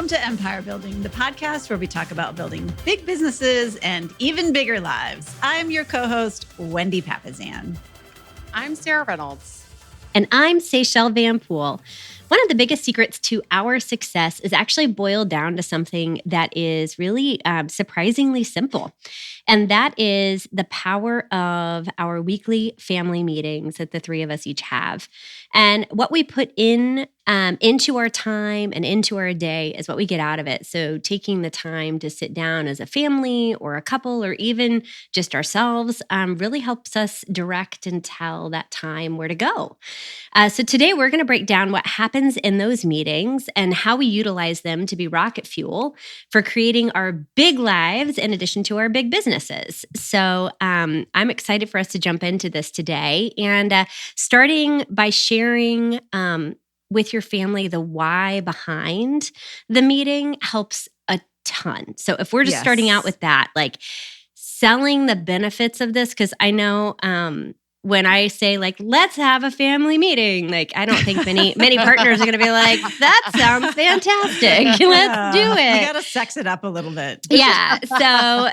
Welcome to Empire Building, the podcast where we talk about building big businesses and even bigger lives. I'm your co-host, Wendy Papazan. I'm Sarah Reynolds. And I'm Seychelle Van Poel. One of the biggest secrets to our success is actually boiled down to something that is really surprisingly simple. And that is the power of our weekly family meetings that the three of us each have. And what we put into our time and into our day is what we get out of it. So taking the time to sit down as a family or a couple or even just ourselves really helps us direct and tell that time where to go. So today we're going to break down what happens in those meetings and how we utilize them to be rocket fuel for creating our big lives in addition to our big businesses. So I'm excited for us to jump into this today and starting by sharing with your family the why behind the meeting helps a ton. So if we're just starting out with that, like selling the benefits of this, because I know when I say like, let's have a family meeting, like I don't think many partners are going to be like, that sounds fantastic. Let's do it. You got to sex it up a little bit. Yeah. So,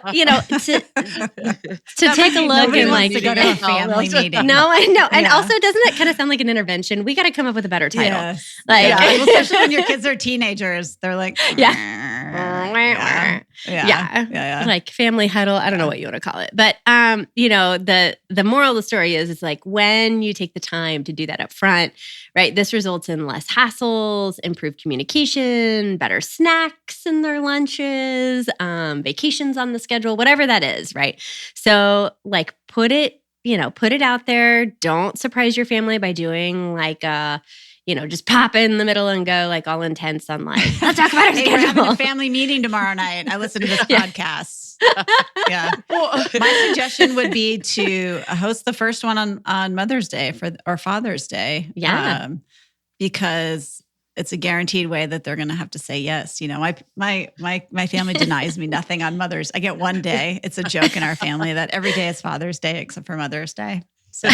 to take a look and like to go to a family meeting. No, I know. And also, doesn't it kind of sound like an intervention? We got to come up with a better title. Yes. Well, especially when your kids are teenagers, they're like, yeah. Like family huddle. I don't know what you want to call it. But, the moral of the story is it's like when you take the time to do that up front, right? This results in less hassles, improved communication, better snacks in their lunches, vacations on the schedule, whatever that is, right? So like put it out there. Don't surprise your family by doing like just pop in the middle and go like all intense on like, let's talk about our schedule. We're having a family meeting tomorrow night. I listened to this podcast. Yeah. Well, my suggestion would be to host the first one on Mother's Day or Father's Day. Yeah. Because it's a guaranteed way that they're going to have to say yes. You know, my family denies me nothing on Mother's. I get one day. It's a joke in our family that every day is Father's Day except for Mother's Day. So,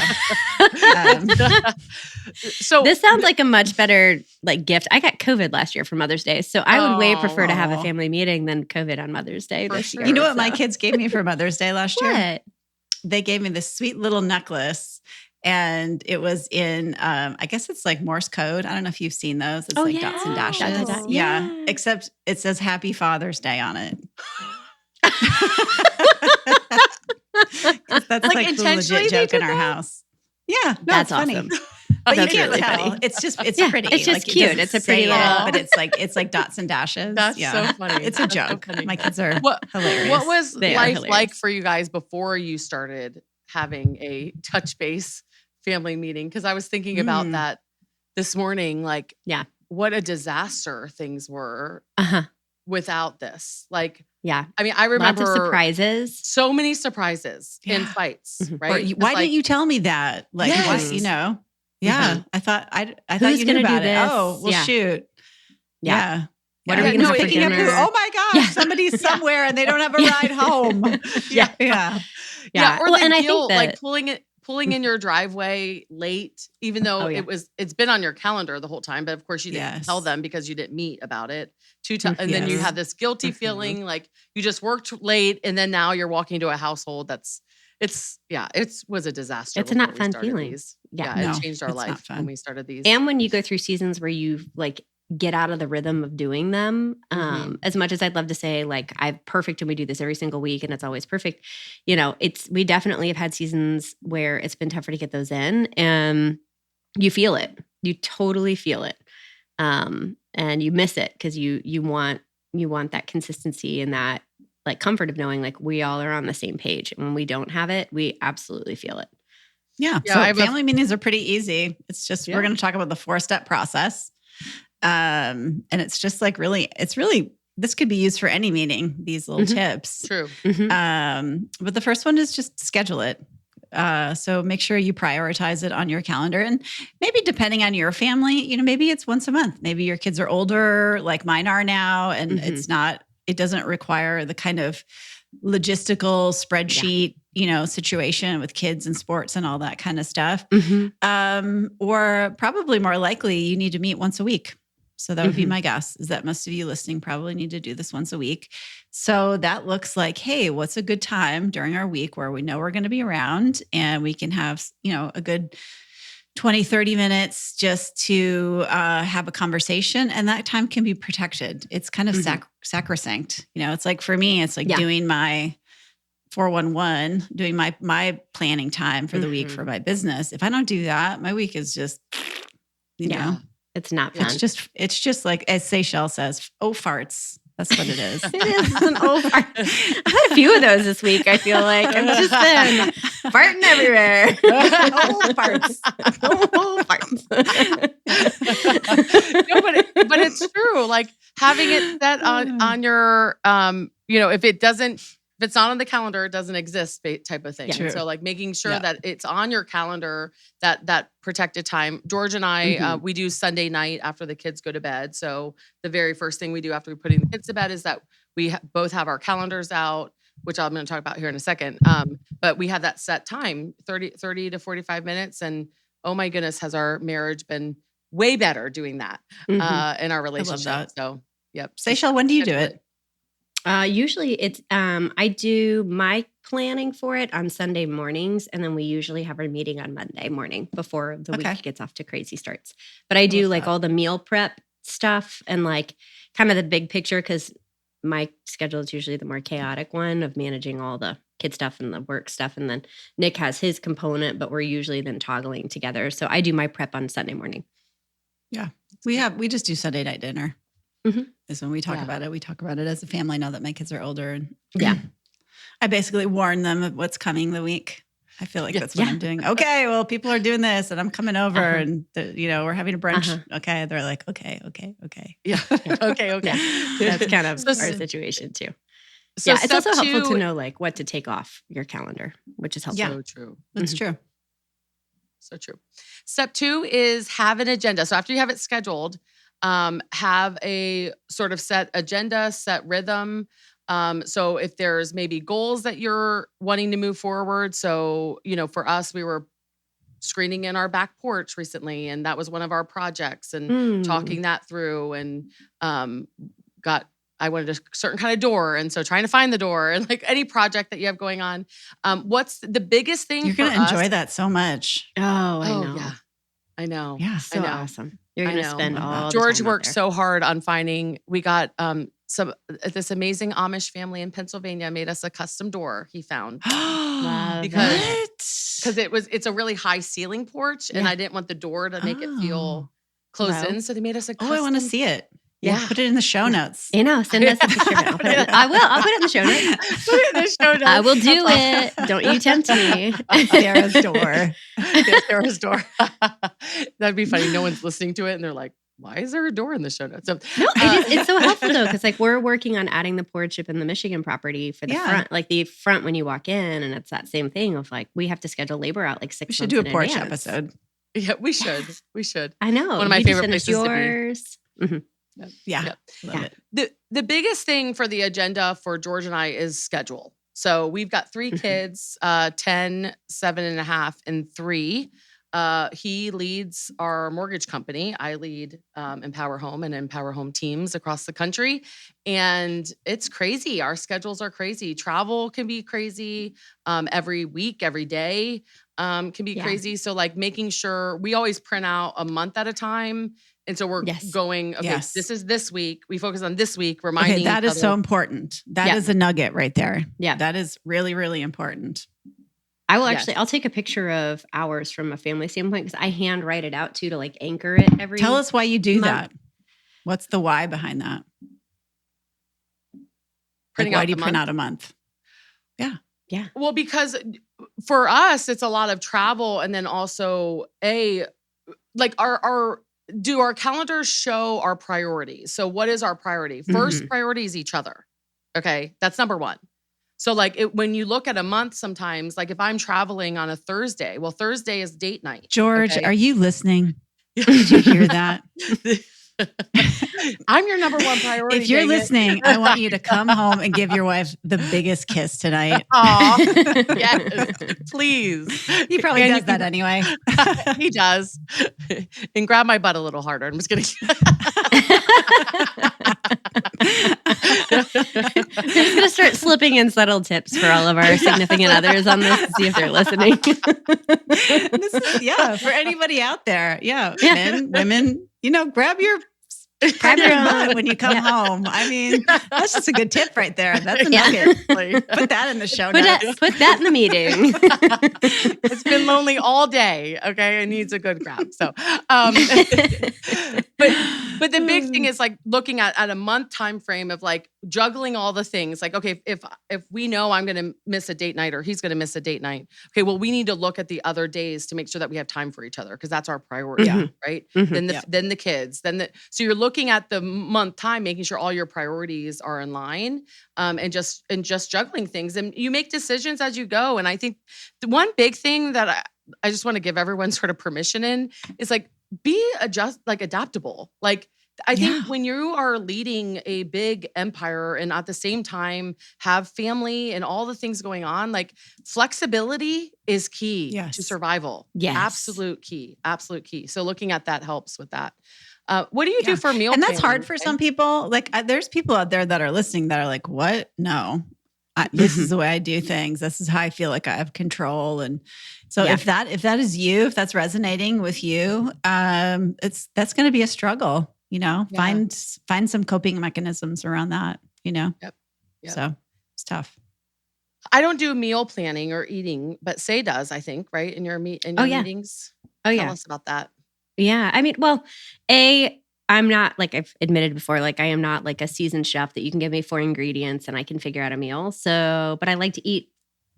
so this sounds like a much better like gift. I got COVID last year for Mother's Day, so I would way prefer to have a family meeting than COVID on Mother's Day this year. You know what my kids gave me for Mother's Day last year? What? They gave me this sweet little necklace, and it was in I guess it's like Morse code. I don't know if you've seen those. It's dots and dashes. Yeah, except it says Happy Father's Day on it. That's like the legit joke in our house. Yeah, that's funny. Awesome. But that's you can't really tell. Funny. It's just it's pretty. It's just cute. It's a pretty little, but it's like dots and dashes. That's so funny. It's a joke. So My kids are hilarious. What was life like for you guys before you started having a touch base family meeting? Because I was thinking about that this morning. Like, what a disaster things were without this. Like, I mean, I remember lots of surprises. So many surprises in fights, right? Why didn't you tell me that? Like, what, Yeah, I thought Who's you knew about it. This? Oh, well, shoot. Yeah. What are we going to have for dinner? Oh my gosh, somebody's somewhere and they don't have a ride home. Yeah. Or well, and I think that, like pulling in your driveway late, even though it's been on your calendar the whole time, but of course you didn't tell them because you didn't meet about it. And then you have this guilty feeling like you just worked late, and then now you're walking into a household it was a disaster. It's a not fun feeling. It changed our life when we started these. And when you go through seasons where you like get out of the rhythm of doing them, as much as I'd love to say like I'm perfect and we do this every single week and it's always perfect, we definitely have had seasons where it's been tougher to get those in, and you feel it. You totally feel it. And you miss it because you want that consistency and that like comfort of knowing like we all are on the same page. And when we don't have it, we absolutely feel it. Yeah. So family meetings are pretty easy. It's just we're going to talk about the 4-step process. And it's just like this could be used for any meeting, these little tips. True. But the first one is just schedule it. So make sure you prioritize it on your calendar, and maybe depending on your family, maybe it's once a month. Maybe your kids are older like mine are now, and it doesn't require the kind of logistical spreadsheet, situation with kids and sports and all that kind of stuff. Or probably more likely you need to meet once a week. So that would be my guess, is that most of you listening probably need to do this once a week. So that looks like, hey, what's a good time during our week where we know we're going to be around and we can have, a good 20, 30 minutes just to have a conversation. And that time can be protected. It's kind of sacrosanct. It's like, for me, it's like doing my 411, doing my planning time for the week for my business. If I don't do that, my week is just, you know. It's not fun. It's just like, as Seychelles says, farts. That's what it is. It is an fart. I've had a few of those this week. I feel like I've just been farting everywhere. Farts. Farts. No, but it's true. Like having it set on your, if it's not on the calendar, it doesn't exist type of thing. Yeah, so like making sure that it's on your calendar, that protected time. George and I, we do Sunday night after the kids go to bed. So the very first thing we do after we put the kids to bed is that we both have our calendars out, which I'm going to talk about here in a second. But we have that set time, 30 to 45 minutes. And oh my goodness, has our marriage been way better doing that in our relationship. I love that. So, yep. Seychelles, when do you do it? Usually it's, I do my planning for it on Sunday mornings, and then we usually have our meeting on Monday morning before the week gets off to crazy starts. But I do like all the meal prep stuff and like kind of the big picture, because my schedule is usually the more chaotic one of managing all the kid stuff and the work stuff. And then Nick has his component, but we're usually then toggling together. So I do my prep on Sunday morning. Yeah. We just do Sunday night dinner. Is when we talk about it. We talk about it as a family now that my kids are older. And I basically warn them of what's coming the week. I feel like that's what I'm doing. Okay, well, people are doing this and I'm coming over and, we're having a brunch. Okay. They're like, okay. Yeah. Okay. That's kind of our situation too. So it's also helpful to know like what to take off your calendar, which is helpful. Yeah. So true. That's true. So true. Step 2 is have an agenda. So after you have it scheduled, have a sort of set agenda, set rhythm. So if there's maybe goals that you're wanting to move forward. So, for us, we were screening in our back porch recently, and that was one of our projects, and talking that through, and I wanted a certain kind of door. And so trying to find the door, and like any project that you have going on. What's the biggest thing you're going to enjoy that so much. Oh, I know. Yeah. I know. Yeah. So awesome. You're going to spend all George the time worked so hard on finding, we got this amazing Amish family in Pennsylvania made us a custom door he found. Because it's a really high ceiling porch, and I didn't want the door to make it feel closed in. So they made us a custom. I want to see it. Yeah. Put it in the show notes. Send us a picture of it. I will. I'll put it in the show notes. Put it in the show notes. I will do it. Don't you tempt me. Sarah's door. Sarah's door. That'd be funny. No one's listening to it and they're like, why is there a door in the show notes? So, no, it's so helpful though, because like we're working on adding the porch up in the Michigan property for the front, like the front when you walk in, and it's that same thing of like we have to schedule labor out like 6 months. We should do a porch episode. Yeah, we should. We should. I know. One of my favorite places yours. to be. Yeah. Love it. The biggest thing for the agenda for George and I is schedule. So we've got 3 kids, 10, 7.5, and 3. He leads our mortgage company. I lead Empower Home and Empower Home teams across the country. And it's crazy. Our schedules are crazy. Travel can be crazy. Every week, every day can be crazy. So like making sure we always print out a month at a time. And so we're going, this is this week. We focus on this week, reminding that is so important. That is a nugget right there. Yeah. That is really, really important. I will actually, I'll take a picture of ours from a family standpoint, because I hand write it out too to like anchor it every Tell us why you do month. that. What's the why behind that? Printing why do you print out a month? Yeah. Yeah. Well, because for us, it's a lot of travel. And then also do our calendars show our priorities? So what is our priority? First priority is each other. Okay. That's number 1. So like when you look at a month, sometimes like if I'm traveling on a Thursday, well, Thursday is date night. George, are you listening? Did you hear that? I'm your number one priority. If you're listening, I want you to come home and give your wife the biggest kiss tonight. Aw, yes, please. He probably does that anyway. He does. And grab my butt a little harder. I'm just kidding. We're just going to start slipping in subtle tips for all of our significant others on this to see if they're listening. For anybody out there. Yeah. Men, women, grab your butt when you come home. I mean, that's just a good tip right there. That's a nugget. Put that in the show notes. Put that in the meeting. It's been lonely all day. Okay. It needs a good grab. So, but the big thing is like looking at a month time frame of like juggling all the things. Like, okay, if we know I'm going to miss a date night or he's going to miss a date night, okay, well, we need to look at the other days to make sure that we have time for each other because that's our priority, right? Mm-hmm. Then the kids, so you're looking at the month time, making sure all your priorities are in line, and just juggling things, and you make decisions as you go. And I think the one big thing that I just want to give everyone sort of permission in is like be adaptable. Like I think when you are leading a big empire and at the same time have family and all the things going on, like flexibility is key to survival. Yes. Absolute key. So looking at that helps with that. What do you do for meal And that's planning? hard for some people. Like there's people out there that are listening that are like, what? No, this is the way I do things. This is how I feel like I have control. And so if that is you, if that's resonating with you, that's going to be a struggle, find some coping mechanisms around that, Yep. So it's tough. I don't do meal planning or eating, but Say does, I think, right? In your meetings. Tell us about that. Yeah. I mean, well, I'm not, like I've admitted before, like I am not like a seasoned chef that you can give me 4 ingredients and I can figure out a meal. So, but I like to eat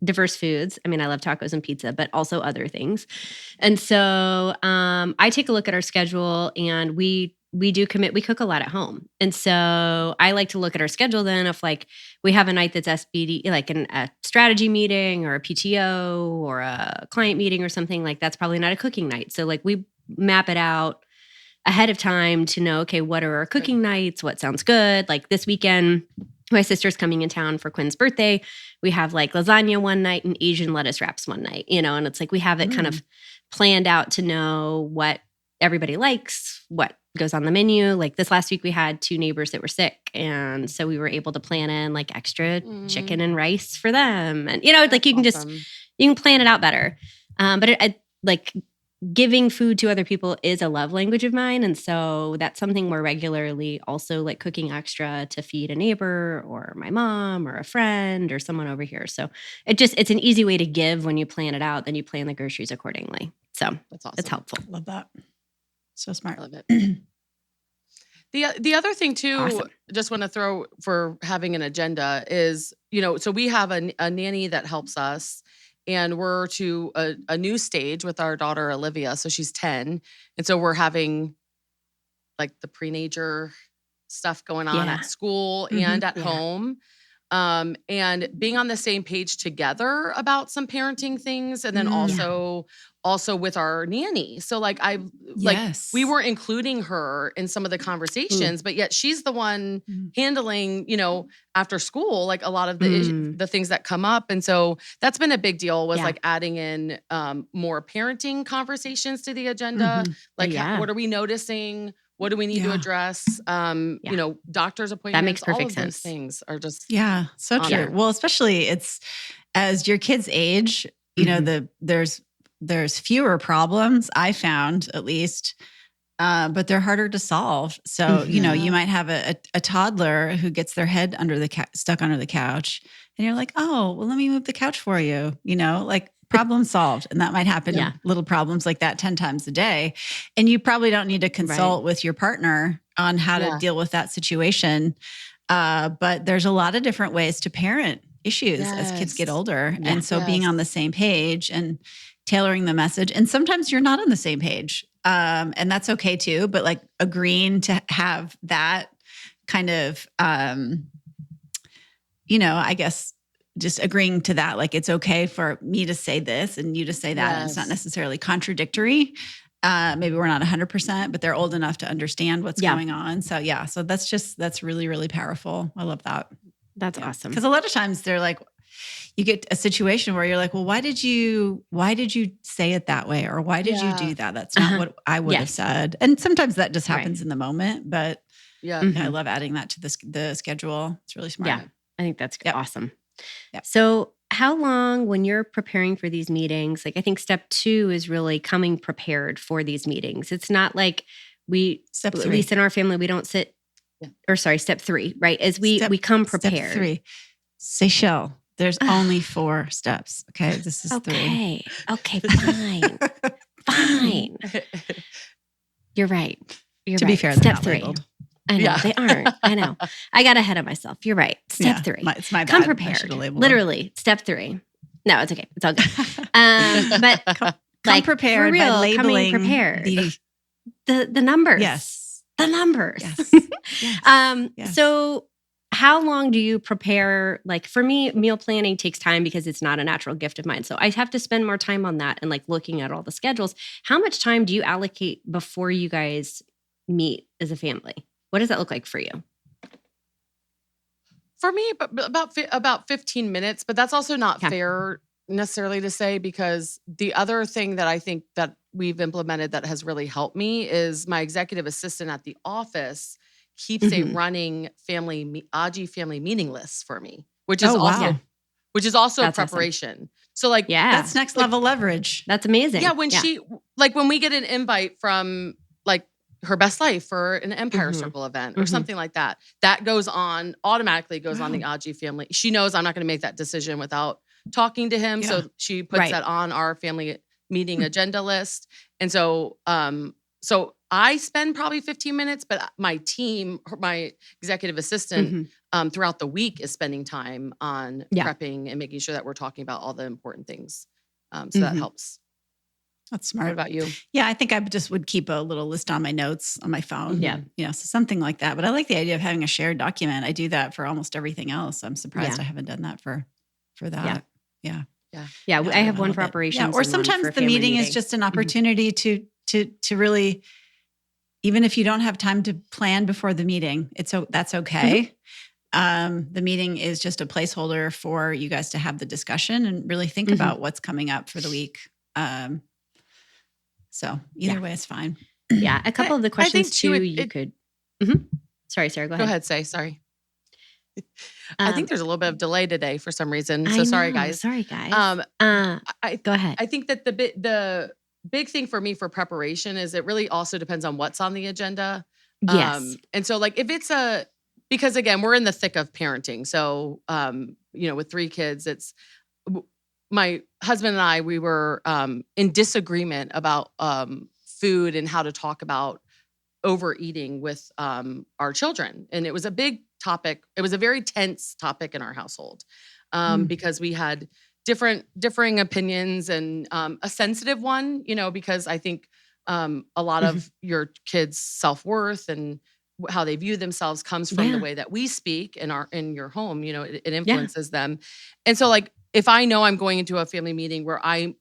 diverse foods. I mean, I love tacos and pizza, but also other things. And so I take a look at our schedule and we cook a lot at home. And so I like to look at our schedule then if like we have a night that's SBD, like a strategy meeting or a PTO or a client meeting or something, like that's probably not a cooking night. So like we map it out ahead of time to know, okay, what are our cooking nights? What sounds good? Like this weekend, my sister's coming in town for Quinn's birthday. We have like lasagna one night and Asian lettuce wraps one night, and it's like we have it kind of planned out to know what everybody likes, what goes on the menu. Like this last week we had 2 neighbors that were sick. And so we were able to plan in like extra chicken and rice for them. And, like you can you can plan it out better. But like giving food to other people is a love language of mine. And so that's something we're regularly also like cooking extra to feed a neighbor or my mom or a friend or someone over here. So it's an easy way to give when you plan it out, then you plan the groceries accordingly. So that's awesome. It's helpful. Love that. So smart. I love it. The other thing too, just want to throw for having an agenda is, so we have a nanny that helps us. And we're to a new stage with our daughter, Olivia. So she's 10. And so we're having like the pre-nager stuff going on at school and at home. And being on the same page together about some parenting things. And then also with our nanny. So like we weren't including her in some of the conversations, but yet she's the one handling, after school, like a lot of the things that come up. And so that's been a big deal was like adding in more parenting conversations to the agenda. Like what are we noticing? What do we need to address? Doctor's appointments. That makes perfect all of sense. Those things are just so true. Well, especially it's as your kids age, there's fewer problems, I found at least, but they're harder to solve. So, you might have a toddler who gets their head stuck under the couch and you're like, oh, well, let me move the couch for you, like problem solved. And that might happen, little problems like that 10 times a day. And you probably don't need to consult with your partner on how to deal with that situation. But there's a lot of different ways to parent issues as kids get older. And so being on the same page and tailoring the message. And sometimes you're not on the same page. And that's okay too. But like agreeing to have that kind of, I guess just agreeing to that, like it's okay for me to say this and you to say that. And it's not necessarily contradictory. Maybe we're not 100%, but they're old enough to understand what's going on. So so that's really, really powerful. I love that. That's awesome. Because a lot of times they're like, you get a situation where you're like, well, why did you say it that way? Or why did you do that? That's not what I would have said. And sometimes that just happens in the moment, but I love adding that to the schedule. It's really smart. Yeah, I think that's awesome. Yep. So how long, when you're preparing for these meetings, like I think step 2 is really coming prepared for these meetings. It's not like at least in our family, we don't sit, or sorry, step 3, right? As we come prepared. Step 3, Seychelle, there's only 4 steps. Okay, this is 3. Okay, fine. Fine. You're right. To be fair, step 3. Labeled. I know, they aren't. I know. I got ahead of myself. You're right. Step 3. It's my bad. Come prepared. Literally, step 3. No, it's okay. It's all good. But come prepared for real, by labeling coming prepared. The numbers. Yes. The numbers. Yes. So how long do you prepare? Like for me, meal planning takes time because it's not a natural gift of mine. So I have to spend more time on that and like looking at all the schedules. How much time do you allocate before you guys meet as a family? What does that look like for you? For me, about 15 minutes, but that's also not fair necessarily to say, because the other thing that I think that we've implemented that has really helped me is my executive assistant at the office keeps a running Aji family meeting list for me, which is also that's preparation. Awesome. So like, that's next level leverage. That's amazing. Yeah. When we get an invite from like Her Best Life or an Empire Circle event or something like that, that automatically goes on the Aji family. She knows I'm not going to make that decision without talking to him. So she puts that on our family meeting agenda list. And so, so I spend probably 15 minutes, but my team, my executive assistant, throughout the week is spending time on prepping and making sure that we're talking about all the important things. So that helps. That's smart. What about you? Yeah, I think I just would keep a little list on my notes on my phone. Yeah. So something like that. But I like the idea of having a shared document. I do that for almost everything else. I'm surprised I haven't done that for that. Yeah. I have one for operations. Yeah. Or sometimes the meeting is just an opportunity to really, even if you don't have time to plan before the meeting, that's okay. The meeting is just a placeholder for you guys to have the discussion and really think about what's coming up for the week. So either way is fine. Yeah. A couple of the questions too, you could. Sorry, Sarah, go ahead. Go ahead, sorry. I think there's a little bit of delay today for some reason. So sorry, guys. Sorry, guys. Go ahead. I think that the big thing for me for preparation is it really also depends on what's on the agenda. Yes. And so like if it's because again, we're in the thick of parenting. So, with 3 kids, my husband and I, we were in disagreement about food and how to talk about overeating with our children. And it was a big topic. It was a very tense topic in our household because we had differing opinions and a sensitive one, because I think a lot of your kids' self-worth and how they view themselves comes from the way that we speak in your home, it influences them. And so like, if I know I'm going into a family meeting where I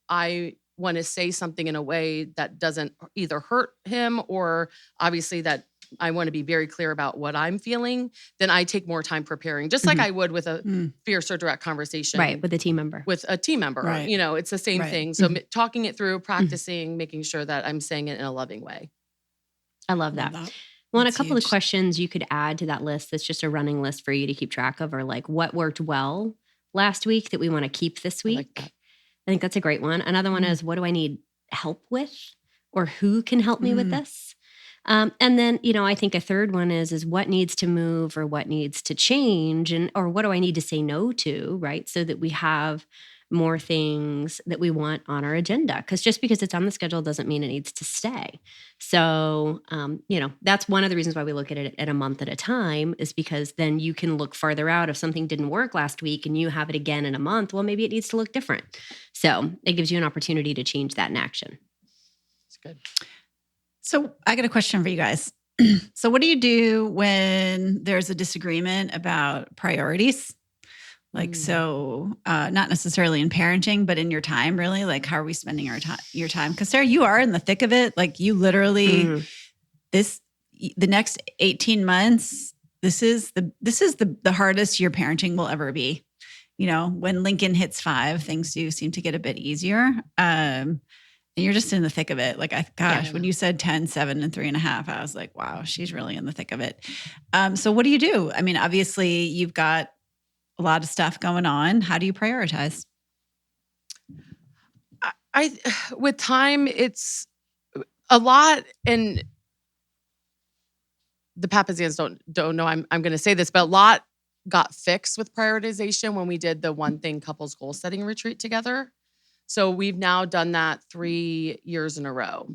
want to say something in a way that doesn't either hurt him or obviously that I want to be very clear about what I'm feeling, then I take more time preparing, just like I would with a fierce or direct conversation. Right, with a team member. With a team member. Right. It's the same thing. So talking it through, practicing, making sure that I'm saying it in a loving way. I love that. Well, and a couple of questions you could add to that list that's just a running list for you to keep track of are like, what worked well last week that we want to keep this week? I think that's a great one. Another one is, what do I need help with? Or who can help me with this? And then, I think a third one is what needs to move or what needs to change or what do I need to say no to, right? So that we have more things that we want on our agenda. Because just because it's on the schedule doesn't mean it needs to stay. So, that's one of the reasons why we look at it at a month at a time is because then you can look farther out. If something didn't work last week and you have it again in a month, well, maybe it needs to look different. So it gives you an opportunity to change that in action. That's good. So I got a question for you guys. So what do you do when there's a disagreement about priorities? Like, so not necessarily in parenting, but in your time, really, like, how are we spending your time? Because Sarah, you are in the thick of it. Like, you literally, the next 18 months, this is the hardest your parenting will ever be. You know, when Lincoln hits 5, things do seem to get a bit easier. And you're just in the thick of it. Like, when you said 10, 7, and 3.5, I was like, wow, she's really in the thick of it. So what do you do? I mean, obviously you've got a lot of stuff going on. How do you prioritize? I with time, it's a lot, and the Papazians don't know I'm going to say this, but a lot got fixed with prioritization when we did the One Thing Couples Goal Setting Retreat together. So we've now done that 3 years in a row.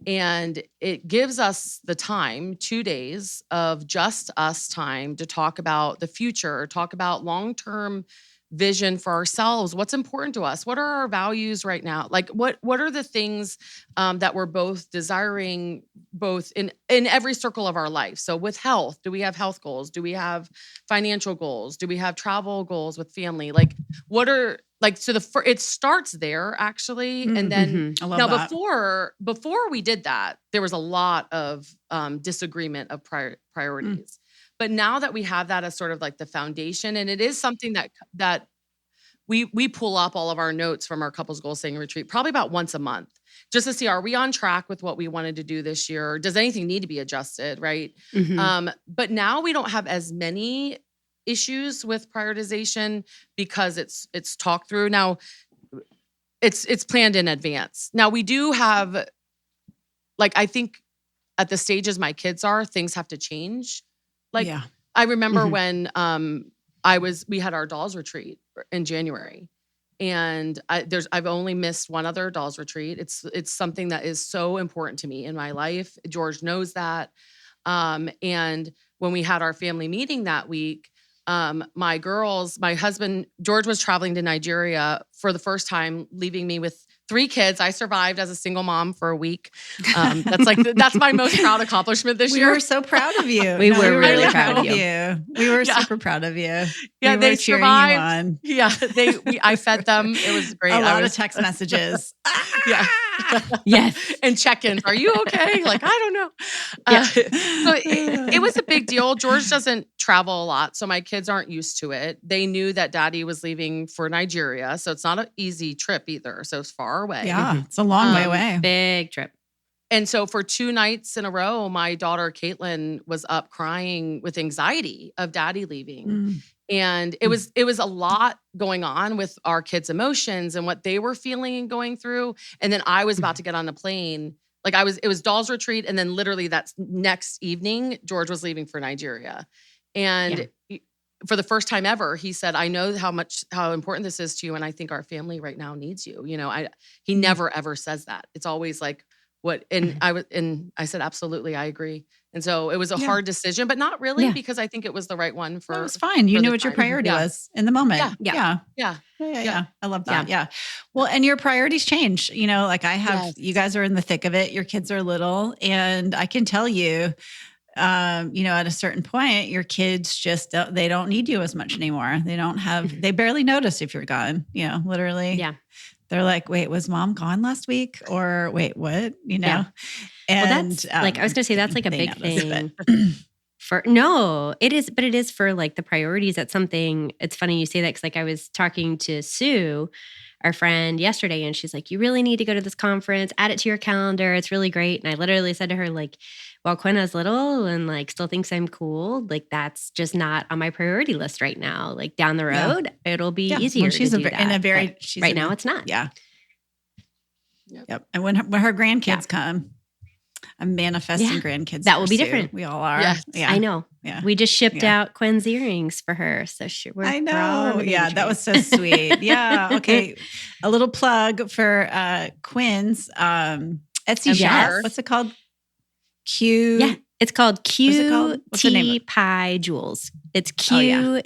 And it gives us the time, 2 days of just us time to talk about the future, talk about long-term vision for ourselves. What's important to us? What are our values right now? Like, what are the things that we're both desiring, both in every circle of our life? So with health, do we have health goals? Do we have financial goals? Do we have travel goals with family? Like, what are, like, so it starts there actually. And then now before we did that, there was a lot of disagreement of priorities. But now that we have that as sort of like the foundation, and it is something that we pull up all of our notes from our couples goal setting retreat probably about once a month, just to see, are we on track with what we wanted to do this year? Does anything need to be adjusted? Right. But now we don't have as many issues with prioritization because it's talked through. Now it's planned in advance. Now we do have, like, I think at the stages my kids are, things have to change. Like, I remember when we had our dolls retreat in January, and I've only missed one other dolls retreat. It's something that is so important to me in my life. George knows that. And when we had our family meeting that week, my husband, George, was traveling to Nigeria for the first time, leaving me with 3 kids. I survived as a single mom for a week. That's my most proud accomplishment this year. We were so proud of you. We were really proud of you. We were super proud of you. Yeah, they survived. Yeah, I fed them. It was great. A lot of text messages. Yeah. Yes. And check-ins. Are you okay? Like, I don't know. So it was a big deal. George doesn't travel a lot, so my kids aren't used to it. They knew that Daddy was leaving for Nigeria, so it's not an easy trip either. So it's far away. Yeah, it's a long way away. Big trip. And so for 2 nights in a row, my daughter Caitlin was up crying with anxiety of Daddy leaving. And it was a lot going on with our kids' emotions and what they were feeling and going through. And then I was about to get on a plane. Like, it was dolls retreat. And then literally that next evening, George was leaving for Nigeria. And for the first time ever, he said, I know how important this is to you. And I think our family right now needs you. You know, he never, ever says that. It's always like, what? And I said, absolutely, I agree. And so it was a hard decision, but not really, because I think it was the right one for. It was fine. You knew what your priority was in the moment. Yeah. I love that. Yeah. Well, and your priorities change. You know, like you guys are in the thick of it. Your kids are little, and I can tell you, you know, at a certain point, your kids just they don't need you as much anymore. They barely notice if you're gone. You know, literally. Yeah. They're like, wait, was Mom gone last week? Or wait, what? You know? Yeah. And that's like, I was going to say, that's like a big thing. It is, but it is for like the priorities. That's something, it's funny you say that, because like I was talking to Sue, our friend, yesterday, and she's like, you really need to go to this conference, add it to your calendar. It's really great. And I literally said to her, like, while Quenna's little and like still thinks I'm cool, like that's just not on my priority list right now. Like down the road, it'll be easier to do that. Right now it's not. Yeah. Yep. And when her grandkids come, I'm manifesting grandkids. That will be different. We all are. Yes. Yeah. I know. Yeah. We just shipped out Quinn's earrings for her. So I know. Yeah. That was so sweet. Yeah. Okay. A little plug for Quinn's Etsy shop. What's it called? It's called Cutie Pie Jewels. It's Q-T-I-E-P-I-E,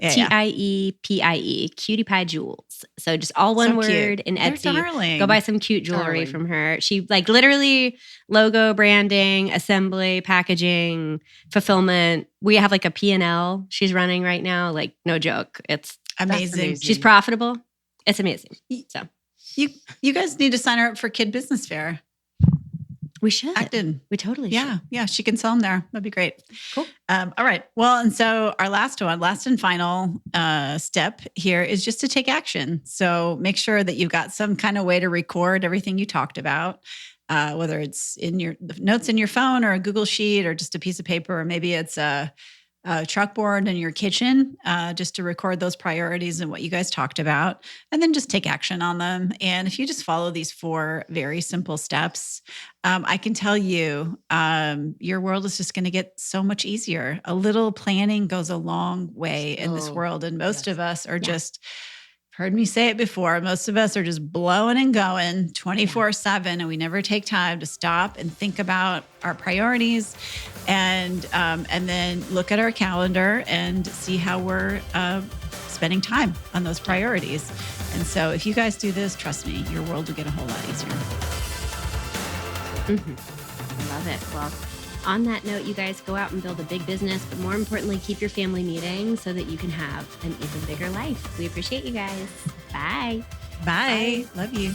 Cutie Pie Jewels. So just all one word in Etsy. Go buy some cute jewelry from her. She like literally logo, branding, assembly, packaging, fulfillment. We have like a P&L she's running right now. Like no joke. It's Amazing. She's profitable. It's amazing. So you guys need to sign her up for Kid Business Fair. We should. Acton. We totally should. Yeah. She can sell them there. That'd be great. Cool. All right. Well, and so our last and final step here is just to take action. So make sure that you've got some kind of way to record everything you talked about, whether it's in your notes in your phone or a Google Sheet or just a piece of paper, or maybe it's a chalkboard in your kitchen, just to record those priorities and what you guys talked about, and then just take action on them. And if you just follow these 4 very simple steps, I can tell you, your world is just going to get so much easier. A little planning goes a long way in this world. And most of us are just, heard me say it before, most of us are just blowing and going 24/7, and we never take time to stop and think about our priorities, and then look at our calendar and see how we're spending time on those priorities. And so if you guys do this, trust me, your world will get a whole lot easier. I love it. Well, on that note, you guys go out and build a big business, but more importantly, keep your family meeting so that you can have an even bigger life. We appreciate you guys. Bye. Bye. Love you.